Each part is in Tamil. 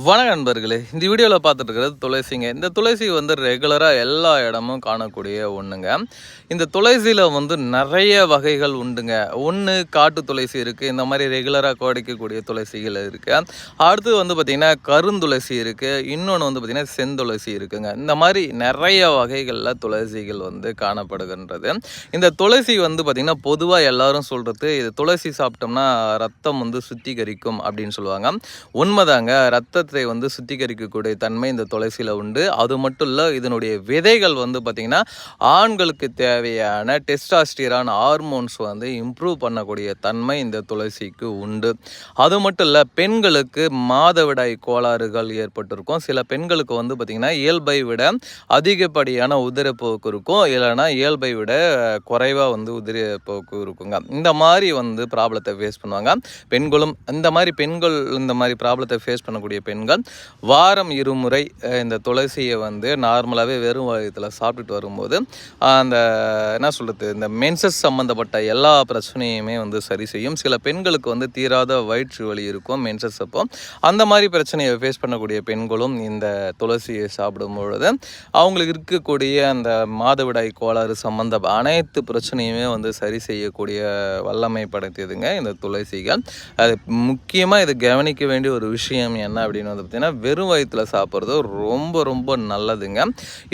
வணக்கம் நண்பர்களே, இந்த வீடியோவில் பார்த்துட்டு இருக்கிறது துளசிங்க. இந்த துளசி ரெகுலராக எல்லா இடமும் காணக்கூடிய ஒன்றுங்க. இந்த துளசியில் நிறைய வகைகள் உண்டுங்க. ஒன்று காட்டு துளசி இருக்குது, இந்த மாதிரி ரெகுலராக கிடைக்கக்கூடிய துளசிகள் இருக்குது. அடுத்து பார்த்திங்கன்னா கருந்துளசி இருக்குது, இன்னொன்று பார்த்திங்கன்னா செந்துளசி இருக்குங்க. இந்த மாதிரி நிறைய வகைகளில் துளசிகள் காணப்படுகின்றது. இந்த துளசி பார்த்திங்கன்னா பொதுவாக எல்லாரும் சொல்கிறது, இது துளசி சாப்பிட்டோம்னா ரத்தம் சுத்திகரிக்கும் அப்படின்னு சொல்லுவாங்க. உண்மைதாங்க. ரத்தத்தை சுத்திகரிக்கக்கூடிய தன்மை இந்த துளசியில் உண்டு. அது மட்டும் இல்லை, இதனுடைய விதைகள் பார்த்திங்கன்னா ஆண்களுக்கு தேவையான டெஸ்டாஸ்டிரான் ஹார்மோன்ஸ் இம்ப்ரூவ் பண்ணக்கூடிய தன்மை இந்த துளசிக்கு உண்டு. அது மட்டும் இல்லை, பெண்களுக்கு மாதவிடாய் கோளாறுகள் ஏற்பட்டிருக்கும். சில பெண்களுக்கு பார்த்திங்கன்னா இயல்பை விட அதிகப்படியான உதிரப்போக்கு இருக்கும், இல்லைனா இயல்பை விட குறைவாக உதிரப்போக்கு இருக்குங்க. இந்த மாதிரி ப்ராப்ளத்தை ஃபேஸ் பண்ணுவாங்க பெண்களும். இந்த மாதிரி ப்ராப்ளத்தை ஃபேஸ் பண்ணக்கூடிய பெண்கள் வாரம் இருமுறை இந்த துளசியை நார்மலாகவே வெறும் வயத்தில் சாப்பிட்டுட்டு வரும்போது அந்த என்ன சொல்கிறது, இந்த மென்சஸ் சம்மந்தப்பட்ட எல்லா பிரச்சனையுமே சரி செய்யும். சில பெண்களுக்கு தீராத வயிற்று வலி இருக்கும் மென்சஸ் அப்போ. அந்த மாதிரி பிரச்சனையை ஃபேஸ் பண்ணக்கூடிய பெண்களும் இந்த துளசியை சாப்பிடும் பொழுது அவங்களுக்கு இருக்கக்கூடிய அந்த மாதவிடாய் கோளாறு சம்மந்த அனைத்து பிரச்சனையுமே சரி செய்யக்கூடிய வல்லமை படைத்ததுங்க இந்த துளசிகள். அது முக்கியமாக இது கவனிக்க வேண்டிய ஒரு விஷயம் என்ன அப்படின்னு பார்த்திங்கன்னா, வெறும் வயிற்றில் சாப்பிட்றது ரொம்ப ரொம்ப நல்லதுங்க.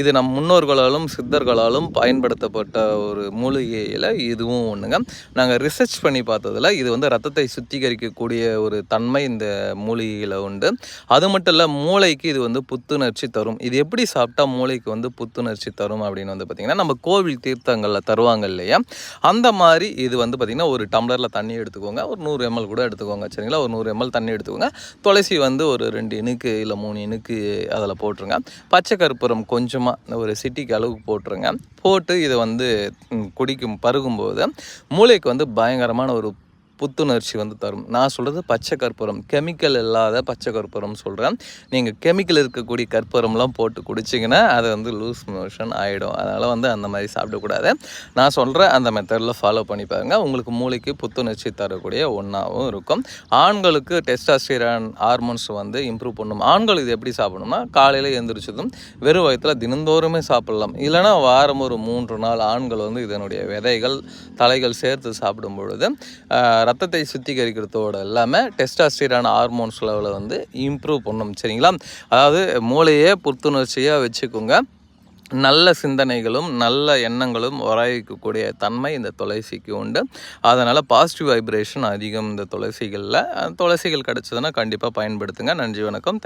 இது நம் முன்னோர்களாலும் சித்தர்களாலும் பயன்படுத்தப்பட்ட ஒரு மூலிகையில் இதுவும் ஒன்றுங்க. நாங்கள் ரிசர்ச் பண்ணி பார்த்ததில் இது ரத்தத்தை சுத்திகரிக்கக்கூடிய ஒரு தன்மை இந்த மூலிகையில் உண்டு. அது மட்டும் இல்லை, மூளைக்கு இது புத்துணர்ச்சி தரும். இது எப்படி சாப்பிட்டா மூளைக்கு புத்துணர்ச்சி தரும் அப்படின்னு பார்த்திங்கன்னா, நம்ம கோவில் தீர்த்தங்களில் தருவாங்க இல்லையா, அந்த மாதிரி இது பார்த்திங்கன்னா ஒரு டம்ளரில் தண்ணி எடுத்துக்கோங்க, ஒரு 100 ml கூட எடுத்துக்கோங்க, சரிங்களா. ஒரு 100 ml தண்ணி எடுத்துக்கோங்க. துளசி ஒரு 2 இனுக்கு இல்லை 3 இனுக்கு அதில் போட்டுருங்க. பச்சை கற்பூரம் கொஞ்சமாக ஒரு சிட்டிக்கு அளவுக்கு போட்டுருங்க. போட்டு இதை பருகும்போது மூளைக்கு பயங்கரமான ஒரு புத்துணர்ச்சி தரும். நான் சொல்கிறது பச்சை கற்பூரம், கெமிக்கல் இல்லாத பச்சை கற்பூரம் சொல்கிறேன். நீங்கள் கெமிக்கல் இருக்கக்கூடிய கற்பூரம்லாம் போட்டு குடிச்சிங்கன்னா அது லூஸ் மோஷன் ஆகிடும். அதனால் அந்த மாதிரி சாப்பிடக்கூடாது. நான் சொல்கிற அந்த மெத்தடில் ஃபாலோ பண்ணி பாருங்கள். உங்களுக்கு மூளைக்கு புத்துணர்ச்சி தரக்கூடிய ஒன்றாகவும் இருக்கும். ஆண்களுக்கு டெஸ்டாஸ்டிரான் ஹார்மோன்ஸ் இம்ப்ரூவ் பண்ணும். ஆண்கள் இது எப்படி சாப்பிடணும்னா, காலையில் எழுந்திரிச்சதும் வெறும் வயிற்றில் தினந்தோறுமே சாப்பிடலாம். இல்லைனா வாரம் ஒரு 3 நாள் ஆண்கள் இதனுடைய விதைகள் தலைகள் சேர்த்து சாப்பிடும் பொழுது ரத்தத்தை சுத்திகரிக்கிறதோடு இல்லாமல் டெஸ்டாஸ்டிரான் ஹார்மோன்ஸ் லெவலை இம்ப்ரூவ் பண்ணும், சரிங்களா. அதாவது மூளையே புத்துணர்ச்சியாக வச்சுக்கோங்க. நல்ல சிந்தனைகளும் நல்ல எண்ணங்களும் வரையக்கூடிய தன்மை இந்த துளசிக்கு உண்டு. அதனால் பாசிட்டிவ் வைப்ரேஷன் அதிகம் இந்த துளசிகளில். துளசிகள் கிடச்சதுன்னா கண்டிப்பாக பயன்படுத்துங்க. நன்றி, வணக்கம்.